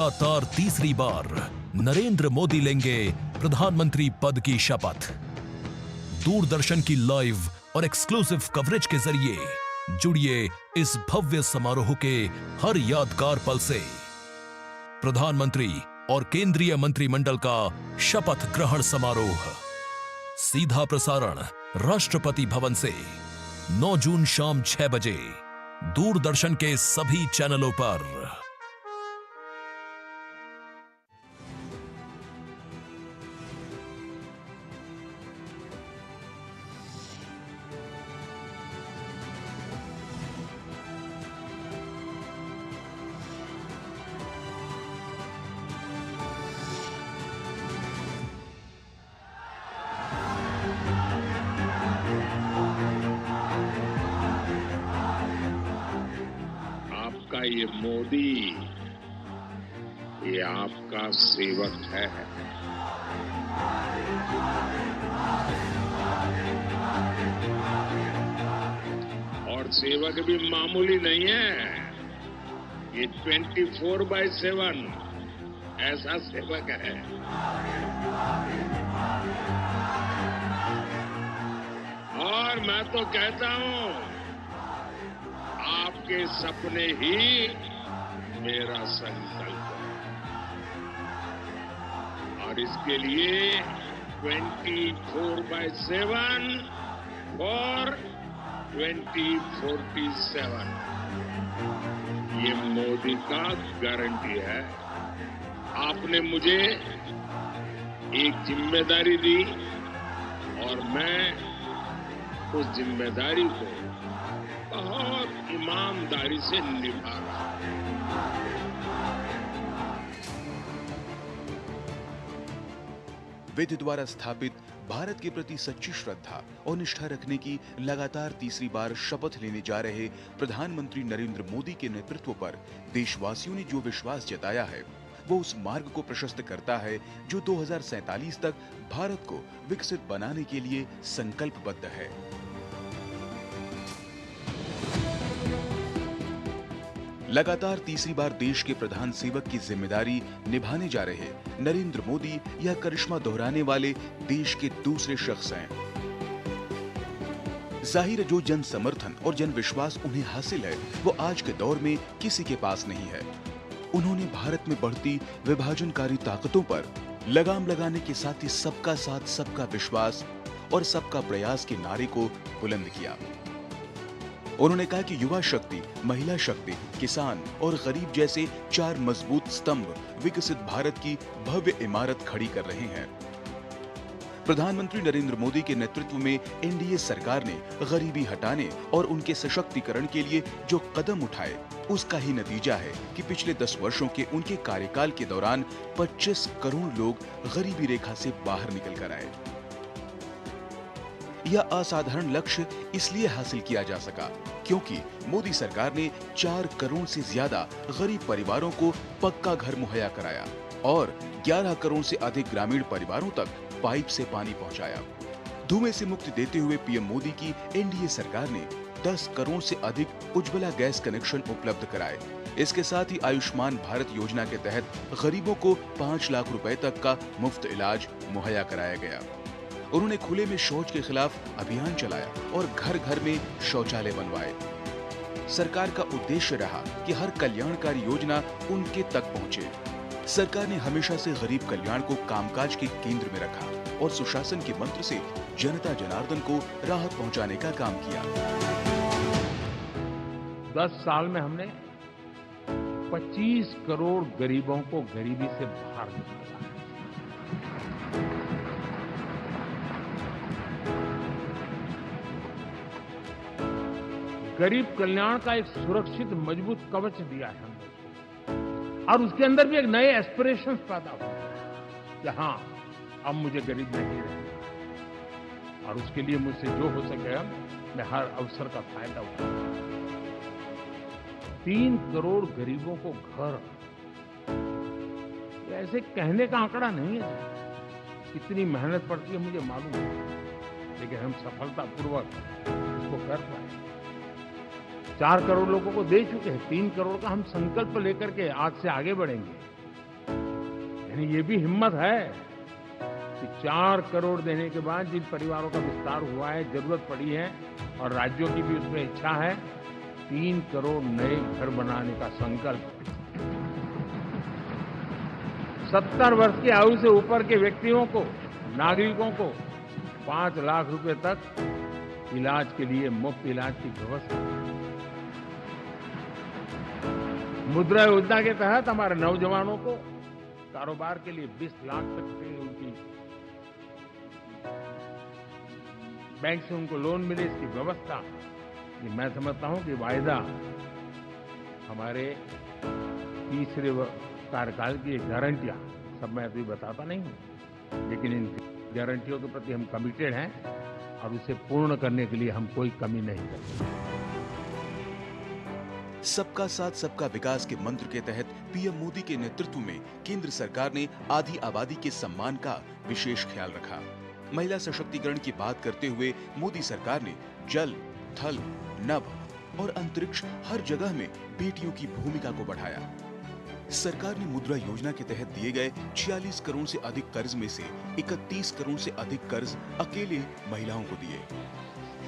लगातार तीसरी बार नरेंद्र मोदी लेंगे प्रधानमंत्री पद की शपथ। दूरदर्शन की लाइव और एक्सक्लूसिव कवरेज के जरिए जुड़िए इस भव्य समारोह के हर यादगार पल से। प्रधानमंत्री और केंद्रीय मंत्रिमंडल का शपथ ग्रहण समारोह, सीधा प्रसारण राष्ट्रपति भवन से 9 जून शाम 6 बजे दूरदर्शन के सभी चैनलों पर। आपका ये मोदी, ये आपका सेवक है। और सेवक भी मामूली नहीं है, ये 24/7 ऐसा सेवक है। और मैं तो कहता हूं, आपके सपने ही मेरा संकल्प है। और इसके लिए 24/7 और 2047 ये मोदी का गारंटी है। आपने मुझे एक जिम्मेदारी दी और मैं उस जिम्मेदारी को बहुत ईमानदारी से निभा रहा हूं। विधि द्वारा स्थापित भारत के प्रति सच्ची श्रद्धा और निष्ठा रखने की लगातार तीसरी बार शपथ लेने जा रहे प्रधानमंत्री नरेंद्र मोदी के नेतृत्व पर देशवासियों ने जो विश्वास जताया है, वो उस मार्ग को प्रशस्त करता है जो 2047 तक भारत को विकसित बनाने के लिए संकल्पबद्ध है। लगातार तीसरी बार देश के प्रधान सेवक की जिम्मेदारी निभाने जा रहे नरेंद्र मोदी यह करिश्मा दोहराने वाले देश के दूसरे शख्स हैं। जाहिर जो जन समर्थन और जन विश्वास उन्हें हासिल है, वो आज के दौर में किसी के पास नहीं है। उन्होंने भारत में बढ़ती विभाजनकारी ताकतों पर लगाम लगाने के साथ ही सबका साथ, सबका विश्वास और सबका प्रयास के नारे को बुलंद किया। उन्होंने कहा कि युवा शक्ति, महिला शक्ति, किसान और गरीब जैसे 4 मजबूत स्तंभ विकसित भारत की भव्य इमारत खड़ी कर रहे हैं। प्रधानमंत्री नरेंद्र मोदी के नेतृत्व में एनडीए सरकार ने गरीबी हटाने और उनके सशक्तिकरण के लिए जो कदम उठाए, उसका ही नतीजा है कि पिछले 10 वर्षों के उनके कार्यकाल के दौरान 25 करोड़ लोग गरीबी रेखा से बाहर निकल कर आए। यह असाधारण लक्ष्य इसलिए हासिल किया जा सका क्योंकि मोदी सरकार ने 4 करोड़ से ज्यादा गरीब परिवारों को पक्का घर मुहैया कराया और 11 करोड़ से अधिक ग्रामीण परिवारों तक पाइप से पानी पहुंचाया। धुएं से मुक्ति देते हुए पीएम मोदी की एनडीए सरकार ने 10 करोड़ से अधिक उज्ज्वला गैस कनेक्शन उपलब्ध कराए। इसके साथ ही आयुष्मान भारत योजना के तहत गरीबों को 5 लाख रुपए तक का मुफ्त इलाज मुहैया कराया गया। उन्होंने खुले में शौच के खिलाफ अभियान चलाया और घर घर में शौचालय बनवाए। सरकार का उद्देश्य रहा कि हर कल्याणकारी योजना उनके तक पहुंचे। सरकार ने हमेशा से गरीब कल्याण को कामकाज के केंद्र में रखा और सुशासन के मंत्र से जनता जनार्दन को राहत पहुंचाने का काम किया। 10 साल में हमने 25 करोड़ गरीबों को गरीबी से बाहर निकाला है। गरीब कल्याण का एक सुरक्षित मजबूत कवच दिया है हमने, और उसके अंदर भी एक नए एस्पिरेशंस पैदा हुए कि हाँ, अब मुझे गरीब नहीं रहना, और उसके लिए मुझसे जो हो सकेगा मैं हर अवसर का फायदा उठाऊंगा। 3 करोड़ गरीबों को घर, ऐसे कहने का आंकड़ा नहीं है। कितनी मेहनत पड़ती है मुझे मालूम है, लेकिन हम सफलतापूर्वक इसको कर पाए। 4 करोड़ लोगों को दे चुके हैं, 3 करोड़ का हम संकल्प लेकर के आज से आगे बढ़ेंगे। लेकिन ये भी हिम्मत है कि 4 करोड़ देने के बाद जिन परिवारों का विस्तार हुआ है, जरूरत पड़ी है और राज्यों की भी उसमें इच्छा है, 3 करोड़ नए घर बनाने का संकल्प। 70 वर्ष की आयु से ऊपर के व्यक्तियों को, नागरिकों को 5 लाख रुपए तक इलाज के लिए मुफ्त इलाज की व्यवस्था। मुद्रा योजना के तहत हमारे नौजवानों को कारोबार के लिए 20 लाख तक की उनकी बैंक से उनको लोन मिले, इसकी व्यवस्था। ये मैं समझता हूं कि वायदा हमारे तीसरे कार्यकाल की गारंटियां, सब मैं अभी बताता नहीं हूं, लेकिन इन गारंटियों के प्रति हम कमिटेड हैं और उसे पूर्ण करने के लिए हम कोई कमी नहीं करेंगे। सबका साथ सबका विकास के मंत्र के तहत पीएम मोदी के नेतृत्व में केंद्र सरकार ने आधी आबादी के सम्मान का विशेष ख्याल रखा। महिला सशक्तिकरण की बात करते हुए मोदी सरकार ने जल, थल, नभ और अंतरिक्ष हर जगह में बेटियों की भूमिका को बढ़ाया। सरकार ने मुद्रा योजना के तहत दिए गए 46 करोड़ से अधिक कर्ज में से 31 करोड़ से अधिक कर्ज अकेले महिलाओं को दिए।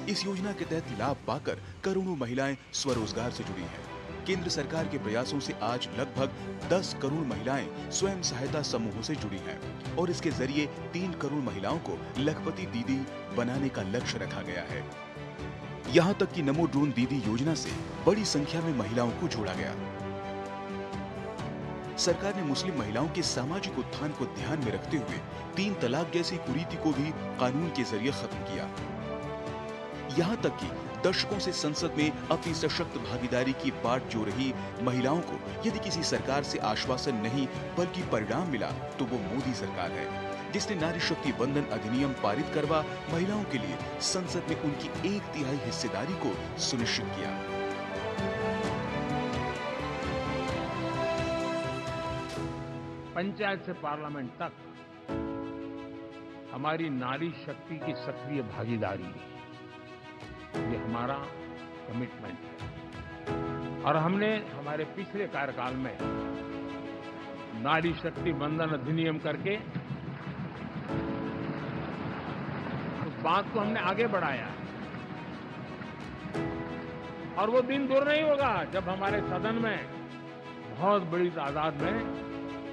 इस योजना के तहत लाभ पाकर करोड़ों महिलाएं स्वरोजगार से जुड़ी हैं। केंद्र सरकार के प्रयासों से आज लगभग 10 करोड़ महिलाएं स्वयं सहायता समूहों से जुड़ी हैं और इसके जरिए 3 करोड़ महिलाओं को लखपति दीदी बनाने का लक्ष्य रखा गया है। यहाँ तक कि नमो ड्रोन दीदी योजना से बड़ी संख्या में महिलाओं को जोड़ा गया। सरकार ने मुस्लिम महिलाओं के सामाजिक उत्थान को ध्यान में रखते हुए 3 तलाक जैसी कुरीति को भी कानून के जरिए खत्म किया। यहाँ तक कि दशकों से संसद में अपनी सशक्त भागीदारी की बाट जो रही महिलाओं को यदि किसी सरकार से आश्वासन नहीं बल्कि परिणाम मिला तो वो मोदी सरकार है, जिसने नारी शक्ति बंधन अधिनियम पारित करवा महिलाओं के लिए संसद में उनकी 1/3 हिस्सेदारी को सुनिश्चित किया। पंचायत से पार्लियामेंट तक हमारी नारी शक्ति की सक्रिय भागीदारी, ये हमारा कमिटमेंट है। और हमने हमारे पिछले कार्यकाल में नारी शक्ति बंधन अधिनियम करके उस बात को हमने आगे बढ़ाया है। और वो दिन दूर नहीं होगा जब हमारे सदन में बहुत बड़ी तादाद में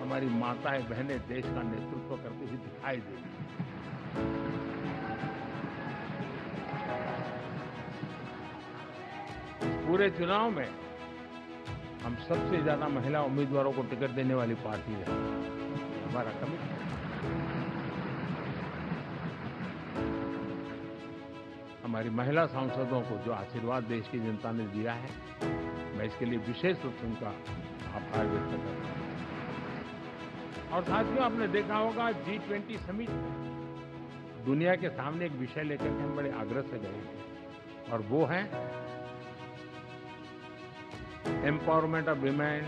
हमारी माताएं बहनें देश का नेतृत्व करती हुई दिखाई देगी। पूरे चुनाव में हम सबसे ज्यादा महिला उम्मीदवारों को टिकट देने वाली पार्टी है, हमारा कमिटमेंट। हमारी महिला सांसदों को जो आशीर्वाद देश की जनता ने दिया है, मैं इसके लिए विशेष रूप से उनका आभार व्यक्त करता हूं। और साथियों, आपने देखा होगा G20 समिट में दुनिया के सामने एक विषय लेकर के हम बड़े आग्रह से गए थे और वो है empowerment of women,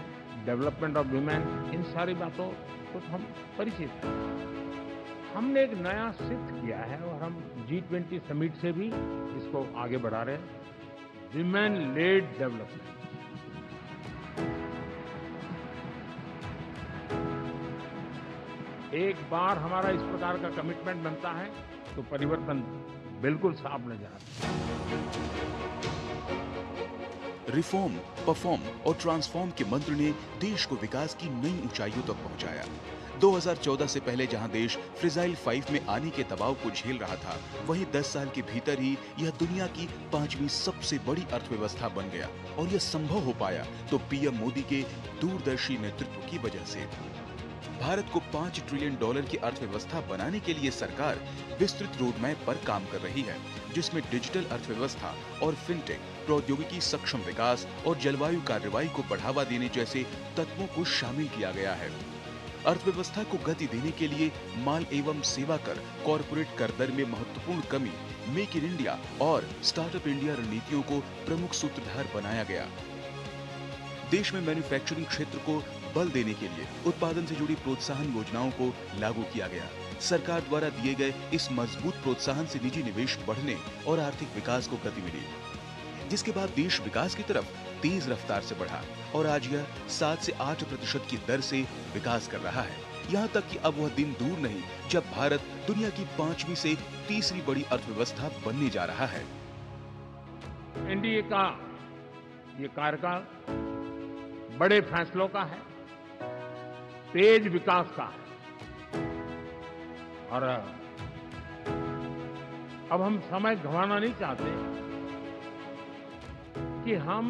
development of women. इन सारी बातों को हम परिचित हैं। हमने एक नया सिद्ध किया है और हम G20 समिट से भी इसको आगे बढ़ा रहे हैं, विमेन लेड डेवलपमेंट। एक बार हमारा इस प्रकार का कमिटमेंट बनता है तो परिवर्तन बिल्कुल साफ नजर आता है। रिफॉर्म, परफॉर्म और ट्रांसफॉर्म के मंत्र ने देश को विकास की नई ऊंचाइयों तक पहुंचाया। 2014 से पहले जहां देश फ्रेजाइल 5 में आने के दबाव को झेल रहा था, वहीं 10 साल के भीतर ही यह दुनिया की 5वीं सबसे बड़ी अर्थव्यवस्था बन गया। और यह संभव हो पाया तो पीएम मोदी के दूरदर्शी नेतृत्व की वजह से। भारत को $5 ट्रिलियन की अर्थव्यवस्था बनाने के लिए सरकार विस्तृत रोडमैप पर काम कर रही है, जिसमें डिजिटल अर्थव्यवस्था और फिनटेक, प्रौद्योगिकी सक्षम विकास और जलवायु कार्रवाई को बढ़ावा देने जैसे तत्वों को शामिल किया गया है। अर्थव्यवस्था को गति देने के लिए माल एवं सेवा कर, कॉर्पोरेट कर दर में महत्वपूर्ण कमी, मेक इन इंडिया और स्टार्टअप इंडिया रणनीतियों को प्रमुख सूत्रधार बनाया गया। देश में मैन्युफैक्चरिंग क्षेत्र को बल देने के लिए उत्पादन से जुड़ी प्रोत्साहन योजनाओं को लागू किया गया। सरकार द्वारा दिए गए इस मजबूत प्रोत्साहन से निजी निवेश बढ़ने और आर्थिक विकास को गति मिली, जिसके बाद देश विकास की तरफ तेज रफ्तार से बढ़ा और आज यह 7 से 8% की दर से विकास कर रहा है। यहाँ तक कि अब वह दिन दूर नहीं जब भारत दुनिया की 5वीं से तीसरी बड़ी अर्थव्यवस्था बनने जा रहा है। एनडीए का ये कार्यकाल बड़े फैसलों का है, तेज विकास का है, और अब हम समय गंवाना नहीं चाहते कि हम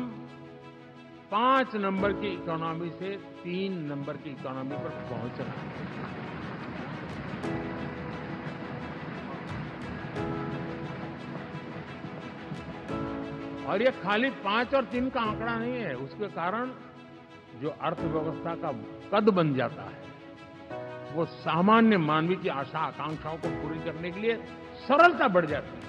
5 नंबर की इकोनॉमी से 3 नंबर की इकोनॉमी पर पहुंचना है। और ये खाली 5 और 3 का आंकड़ा नहीं है, उसके कारण जो अर्थव्यवस्था का कद बन जाता है वो सामान्य मानवी की आशा आकांक्षाओं को पूरी करने के लिए सरलता बढ़ जाती है।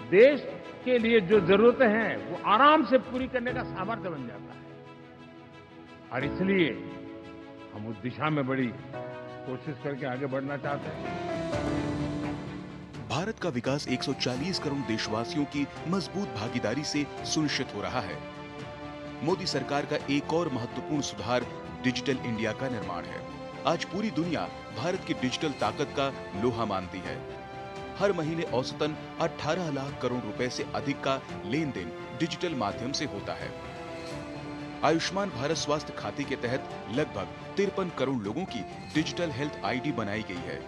देश के लिए जो जरूरतें हैं वो आराम से पूरी करने का सामर्थ्य बन जाता है, और इसलिए हम उस दिशा में बड़ी कोशिश करके आगे बढ़ना चाहते हैं। भारत का विकास 140 करोड़ देशवासियों की मजबूत भागीदारी से सुनिश्चित हो रहा है। मोदी सरकार का एक और महत्वपूर्ण सुधार डिजिटल इंडिया का निर्माण है। आज पूरी दुनिया भारत की डिजिटल ताकत का लोहा मानती है। हर महीने औसतन 18 लाख करोड़ रुपए से अधिक का लेन देन डिजिटल माध्यम से होता है। आयुष्मान भारत स्वास्थ्य खाते के तहत लगभग 53 करोड़ लोगों की डिजिटल हेल्थ आईडी बनाई गई है।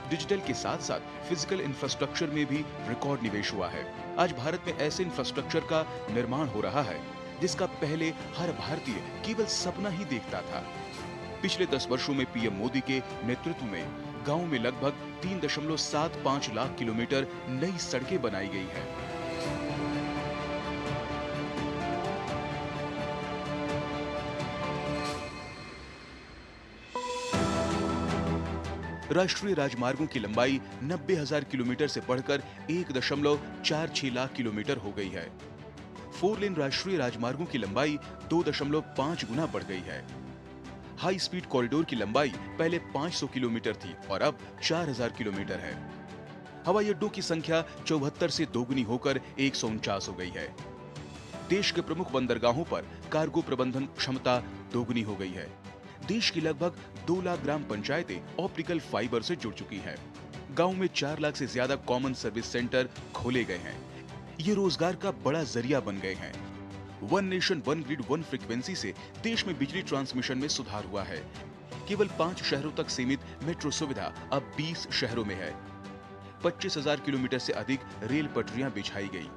डिजिटल के साथ साथ फिजिकल इंफ्रास्ट्रक्चर में भी रिकॉर्ड निवेश हुआ है। आज भारत में ऐसे इंफ्रास्ट्रक्चर का निर्माण हो रहा है जिसका पहले हर भारतीय केवल सपना ही देखता था। पिछले 10 वर्षों में पीएम मोदी के नेतृत्व में गांव में लगभग 3.75 लाख किलोमीटर नई सड़कें बनाई गई हैं। राष्ट्रीय राजमार्गों की लंबाई 90,000 किलोमीटर से बढ़कर 1.46 लाख किलोमीटर हो गई है। 4 लेन राष्ट्रीय राजमार्गों की लंबाई 2.5 गुना बढ़ गई है। हाई स्पीड कॉरिडोर की लंबाई पहले 500 किलोमीटर थी और अब 4000 किलोमीटर है। हवाई अड्डों की संख्या 74 से दोगुनी होकर 149 हो गई है। देश के प्रमुख बंदरगाहों पर कार्गो प्रबंधन क्षमता दोगुनी हो गई है। देश की लगभग 2 लाख ग्राम पंचायतें ऑप्टिकल फाइबर से जुड़ चुकी हैं। गांव में 4 लाख से ज्यादा कॉमन सर्विस सेंटर खोले गए हैं। ये रोजगार का बड़ा जरिया बन गए हैं। One nation one grid one frequency से देश में बिजली ट्रांसमिशन में सुधार हुआ है। केवल 5 शहरों तक सीमित मेट्रो सुविधा अब 20 शहरों में है। 25,000 किलोमीटर से अधिक रेल पटरियां बिछाई गई।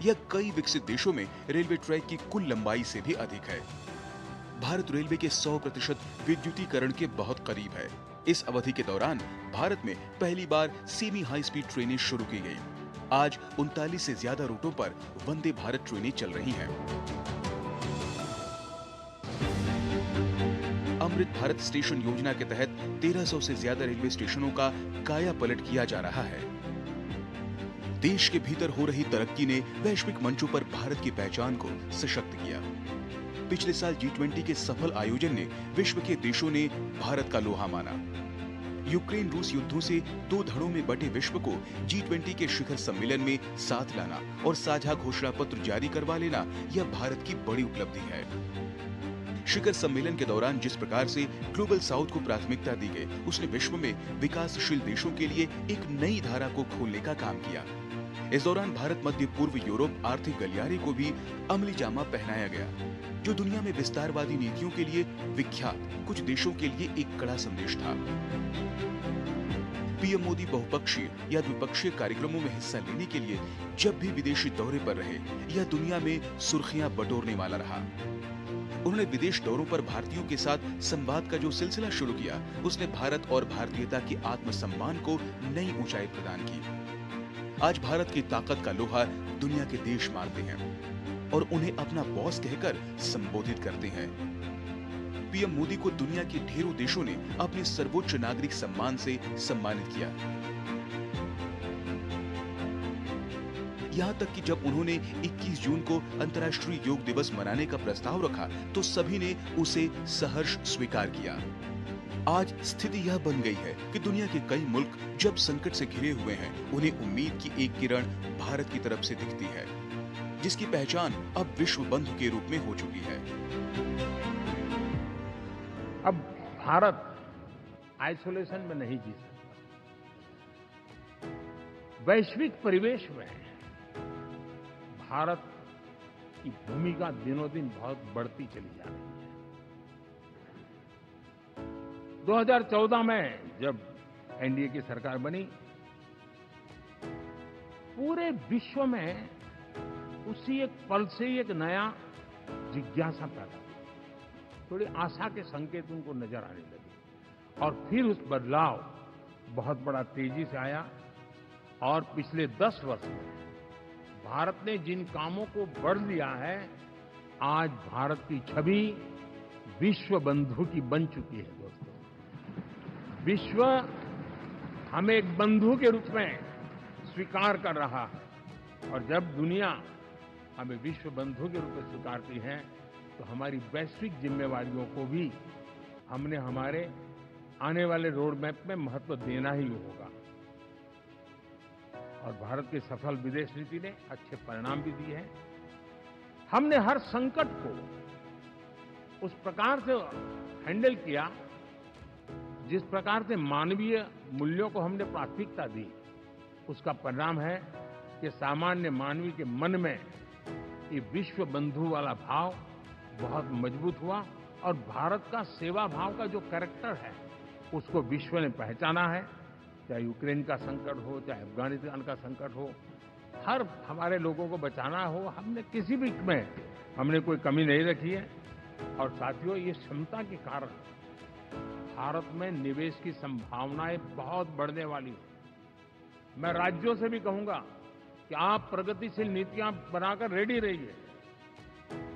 यह कई विकसित देशों में रेलवे ट्रैक की कुल लंबाई से भी अधिक है। भारत रेलवे के 100% विद्युतीकरण के बहुत करीब है। इस अवधि के दौरान भारत में पहली बार सेमी हाई स्पीड ट्रेनें शुरू की गई। आज 39 से ज्यादा रूटों पर वंदे भारत ट्रेनें चल रही हैं। अमृत भारत स्टेशन योजना के तहत 1300 से ज्यादा रेलवे स्टेशनों का काया पलट किया जा रहा है। देश के भीतर हो रही तरक्की ने वैश्विक मंचों पर भारत की पहचान को सशक्त किया। पिछले साल G20 के सफल आयोजन ने विश्व के देशों ने भारत का लोहा माना। यूक्रेन रूस युद्धों से 2 धड़ों में बटे विश्व को G20 के शिखर सम्मेलन में साथ लाना और साझा घोषणा पत्र जारी करवा लेना यह भारत की बड़ी उपलब्धि है। शिखर सम्मेलन के दौरान जिस प्रकार से ग्लोबल साउथ को प्राथमिकता दी गई, उसने विश्व में विकासशील देशों के लिए एक नई धारा को खोलने का काम किया। इस दौरान भारत मध्य पूर्व यूरोप आर्थिक गलियारे को भी अमली जामा पहनाया गया, जो दुनिया में विस्तारवादी नीतियों के लिए विख्यात कुछ देशों के लिए एक कड़ा संदेश था। पीएम मोदी बहुपक्षीय या द्विपक्षीय कार्यक्रमों में हिस्सा लेने के लिए जब भी विदेशी दौरे पर रहे, यह दुनिया में सुर्खियां बटोरने वाला रहा। उन्होंने विदेश दौरों पर भारतीयों के साथ संवाद का जो सिलसिला शुरू किया, उसने भारत और भारतीयता की आत्मसम्मान को नई ऊंचाई प्रदान की। आज भारत की ताकत का लोहा दुनिया के देश मानते हैं और उन्हें अपना बॉस कहकर संबोधित करते हैं। पीएम मोदी को दुनिया के ढेरों देशों ने अपने सर्वोच्च नागरिक सम्मान से सम्मानित किया। यहाँ तक कि जब उन्होंने 21 जून को अंतर्राष्ट्रीय योग दिवस मनाने का प्रस्ताव रखा तो सभी ने उसे सहर्ष स्वीकार किया। आज स्थिति यह बन गई है कि दुनिया के कई मुल्क जब संकट से घिरे हुए हैं, उन्हें उम्मीद की एक किरण भारत की तरफ से दिखती है, जिसकी पहचान अब विश्व बंधु के रूप में हो चुकी है। अब भारत आइसोलेशन में नहीं जी सकता। वैश्विक परिवेश में भारत की भूमिका दिनों दिन बहुत बढ़ती चली जा रही है। 2014 में जब एनडीए की सरकार बनी, पूरे विश्व में उसी एक पल से ही एक नया जिज्ञासा पैदा हुई, थोड़ी आशा के संकेत उनको नजर आने लगे और फिर उस बदलाव बहुत बड़ा तेजी से आया। और पिछले 10 वर्ष में भारत ने जिन कामों को बढ़ लिया है, आज भारत की छवि विश्व बंधु की बन चुकी है। दोस्तों, विश्व हमें एक बंधु के रूप में स्वीकार कर रहा है और जब दुनिया हमें विश्व बंधु के रूप में स्वीकारती है तो हमारी वैश्विक जिम्मेवारियों को भी हमने हमारे आने वाले रोड मैप में महत्व देना ही होगा। और भारत की सफल विदेश नीति ने अच्छे परिणाम भी दिए हैं। हमने हर संकट को उस प्रकार से हैंडल किया जिस प्रकार से मानवीय मूल्यों को हमने प्राथमिकता दी। उसका परिणाम है कि सामान्य मानवी के मन में ये विश्व बंधु वाला भाव बहुत मजबूत हुआ और भारत का सेवा भाव का जो कैरेक्टर है उसको विश्व ने पहचाना है। चाहे यूक्रेन का संकट हो, चाहे अफगानिस्तान का संकट हो, हर हमारे लोगों को बचाना हो, हमने किसी भी में हमने कोई कमी नहीं रखी है। और साथियों, ये क्षमता के कारण भारत में निवेश की संभावनाएं बहुत बढ़ने वाली है। मैं राज्यों से भी कहूंगा कि आप प्रगतिशील नीतियां बनाकर रेडी रहिए।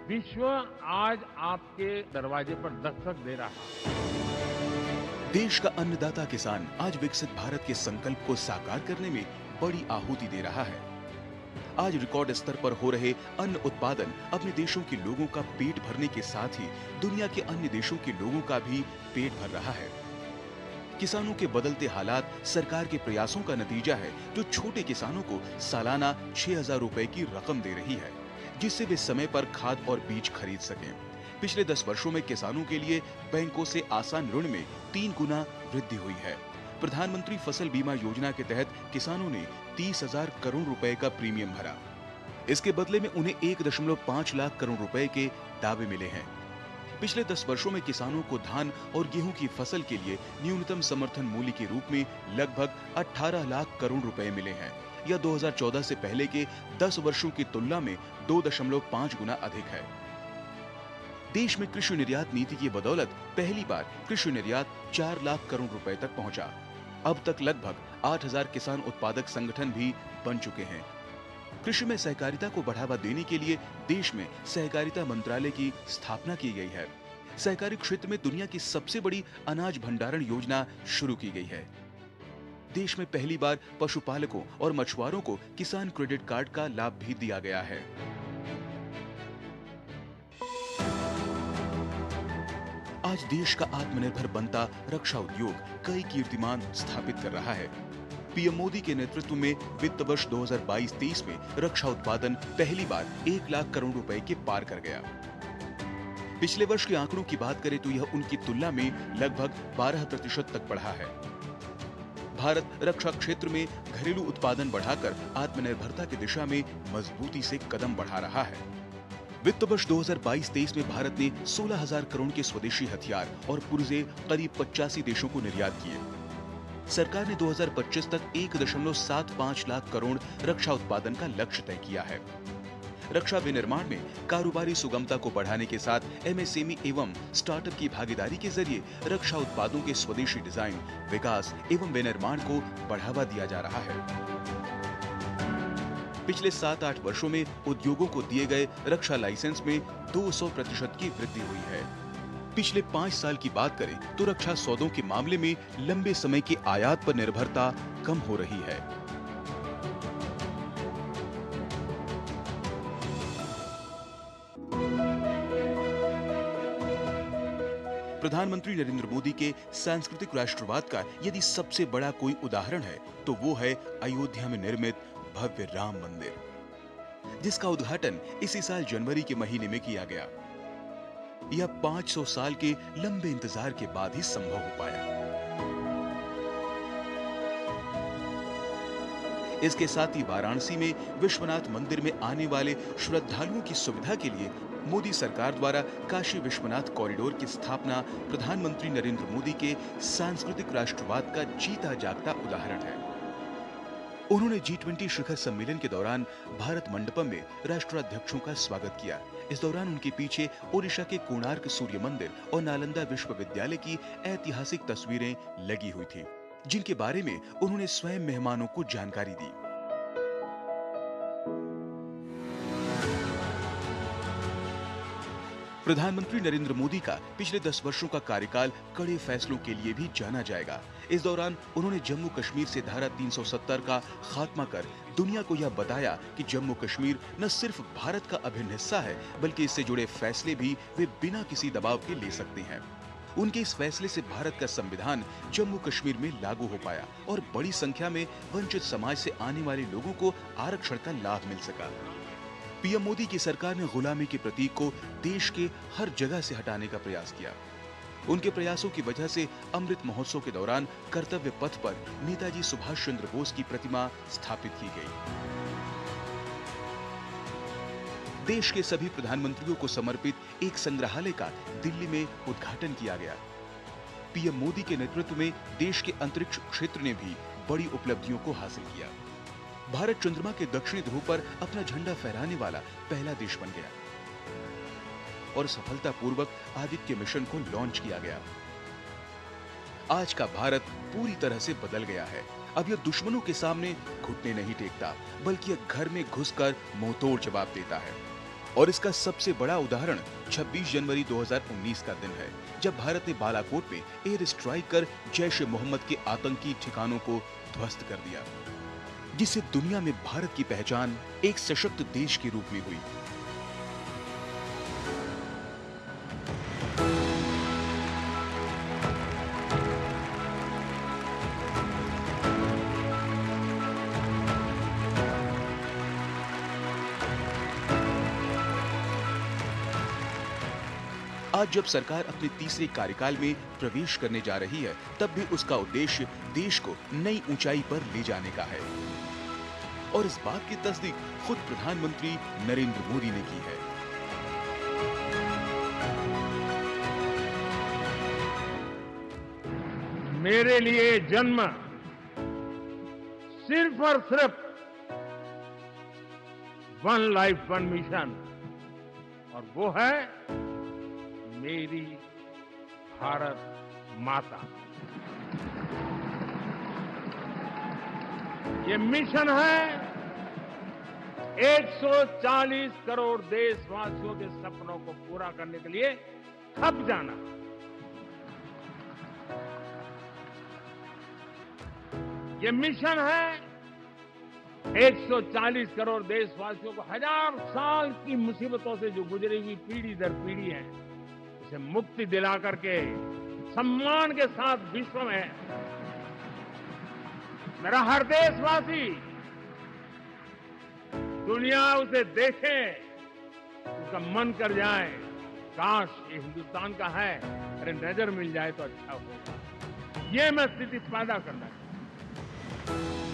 विश्व आज आपके दरवाजे पर दस्तक दे रहा है। देश का अन्नदाता किसान आज विकसित भारत के संकल्प को साकार करने में बड़ी आहुति दे रहा है। आज रिकॉर्ड स्तर पर हो रहे अन्न उत्पादन अपने देशों के लोगों का पेट भरने के साथ ही दुनिया के अन्य देशों के लोगों का भी पेट भर रहा है। किसानों के बदलते हालात सरकार के प्रयासों का नतीजा है, जो छोटे किसानों को सालाना 6,000 रुपए की रकम दे रही है, जिससे वे समय पर खाद और बीज खरीद सकें। पिछले 10 वर्षों में किसानों के लिए बैंकों से आसान ऋण में 3 गुना वृद्धि हुई है। प्रधानमंत्री फसल बीमा योजना के तहत किसानों ने 30,000 करोड़ रुपए का प्रीमियम भरा। इसके बदले में उन्हें 1.5 लाख करोड़ रुपए के दावे मिले हैं। पिछले 10 वर्षों में किसानों को धान और गेहूं की फसल के लिए न्यूनतम समर्थन मूल्य के रूप में लगभग 18 लाख करोड़ रुपए मिले हैं। यह 2014 से पहले के 10 वर्षों की तुलना में 2.5 गुना अधिक है। देश में कृषि निर्यात नीति की बदौलत पहली बार कृषि निर्यात 4 लाख करोड़ रुपए तक पहुंचा। अब तक लगभग 8,000 किसान उत्पादक संगठन भी बन चुके हैं। कृषि में सहकारिता को बढ़ावा देने के लिए देश में सहकारिता मंत्रालय की स्थापना की गई है। सहकारी क्षेत्र में दुनिया की सबसे बड़ी अनाज भंडारण योजना शुरू की गई है। देश में पहली बार पशुपालकों और मछुआरों को किसान क्रेडिट कार्ड का लाभ भी दिया गया है। आज देश का आत्मनिर्भर बनता रक्षा उद्योग कई कीर्तिमान स्थापित कर रहा है। पीएम मोदी के नेतृत्व में वित्त वर्ष 2022-23 में रक्षा उत्पादन पहली बार 1 लाख करोड़ रुपए के पार कर गया। पिछले वर्ष के आंकड़ों की बात करें तो यह उनकी तुलना में लगभग 12% तक बढ़ा है। भारत रक्षा क्षेत्र में घरेलू उत्पादन बढ़ाकर आत्मनिर्भरता की दिशा में मजबूती से कदम बढ़ा रहा है। वित्त वर्ष 2022-23 में भारत ने 16,000 करोड़ के स्वदेशी हथियार और पुर्जे करीब 85 देशों को निर्यात किए। सरकार ने 2025 तक 1.75 लाख करोड़ रक्षा उत्पादन का लक्ष्य तय किया है। रक्षा विनिर्माण में कारोबारी सुगमता को बढ़ाने के साथ एमएसएमई एवं स्टार्टअप की भागीदारी के जरिए रक्षा उत्पादों के स्वदेशी डिजाइन, विकास एवं विनिर्माण को बढ़ावा दिया जा रहा है। पिछले 7-8 वर्षों में उद्योगों को दिए गए रक्षा लाइसेंस में 200% की वृद्धि हुई है। पिछले 5 साल की बात करें तो रक्षा सौदों के मामले में लंबे समय की आयात पर निर्भरता कम हो रही है। प्रधानमंत्री नरेंद्र मोदी के सांस्कृतिक राष्ट्रवाद का यदि सबसे बड़ा कोई उदाहरण है तो वो है अयोध्या में निर्मित भव्य राम मंदिर, जिसका उद्घाटन इसी साल जनवरी के महीने में किया गया। यह 500 साल के लंबे इंतजार के बाद ही संभव हो पाया। इसके साथ ही वाराणसी में विश्वनाथ मंदिर में आने वाले श्रद्धालुओं की सुविधा के लिए मोदी सरकार द्वारा काशी विश्वनाथ कॉरिडोर की स्थापना प्रधानमंत्री नरेंद्र मोदी के सांस्कृतिक राष्ट्रवाद का जीता जागता उदाहरण है। उन्होंने G20 शिखर सम्मेलन के दौरान भारत मंडपम में राष्ट्राध्यक्षों का स्वागत किया। इस दौरान उनके पीछे ओडिशा के कोणार्क सूर्य मंदिर और नालंदा विश्वविद्यालय की ऐतिहासिक तस्वीरें लगी हुई थी, जिनके बारे में उन्होंने स्वयं मेहमानों को जानकारी दी। प्रधानमंत्री नरेंद्र मोदी का पिछले 10 वर्षों का कार्यकाल कड़े फैसलों के लिए भी जाना जाएगा। इस दौरान उन्होंने जम्मू कश्मीर से धारा 370 का खात्मा कर दुनिया को यह बताया कि जम्मू कश्मीर न सिर्फ भारत का अभिन्न हिस्सा है, बल्कि इससे जुड़े फैसले भी वे बिना किसी दबाव के ले सकते हैं। उनके इस फैसले से भारत का संविधान जम्मू कश्मीर में लागू हो पाया और बड़ी संख्या में वंचित समाज से आने वाले लोगों को आरक्षण का लाभ मिल सका। पीएम मोदी की सरकार ने गुलामी के प्रतीक को देश के हर जगह से हटाने का प्रयास किया। उनके प्रयासों की वजह से अमृत महोत्सव के दौरान कर्तव्य पथ पर नेताजी सुभाष चंद्र बोस की प्रतिमा स्थापित की गई। देश के सभी प्रधानमंत्रियों को समर्पित एक संग्रहालय का दिल्ली में उद्घाटन किया गया। पीएम मोदी के नेतृत्व में देश के अंतरिक्ष क्षेत्र ने भी बड़ी उपलब्धियों को हासिल किया। भारत चंद्रमा के दक्षिणी ध्रुव पर अपना झंडा फहराने वाला पहला देश बन गया और सफलतापूर्वक आदित्य मिशन को लॉन्च किया गया। आज का भारत पूरी तरह से बदल गया है। अब यह दुश्मनों के सामने घुटने नहीं टेकता, बल्कि यह घर में घुसकर मुंहतोड़ जवाब देता है। और इसका सबसे बड़ा उदाहरण 26 जनवरी 2019 का दिन है, जब भारत ने बालाकोट में एयर स्ट्राइक कर जैश-ए-मोहम्मद के आतंकी ठिकानों को ध्वस्त कर दिया, जिससे दुनिया में भारत की पहचान एक सशक्त देश के रूप में हुई। आज जब सरकार अपने तीसरे कार्यकाल में प्रवेश करने जा रही है, तब भी उसका उद्देश्य देश को नई ऊंचाई पर ले जाने का है। और इस बात की तस्दीक खुद प्रधानमंत्री नरेंद्र मोदी ने की है। मेरे लिए जन्म सिर्फ और सिर्फ वन लाइफ वन मिशन, और वो है मेरी भारत माता। ये मिशन है 140 करोड़ देशवासियों के सपनों को पूरा करने के लिए खप जाना। ये मिशन है 140 करोड़ देशवासियों को हजार साल की मुसीबतों से जो गुजरी हुई पीढ़ी दर पीढ़ी है, उसे मुक्ति दिला करके सम्मान के साथ विश्व में मेरा हर देशवासी दुनिया उसे देखे, उसका मन कर जाए, काश ये हिंदुस्तान का है, अरे नजर मिल जाए तो अच्छा होगा। ये मैं स्थिति पैदा करना चाहता हूं।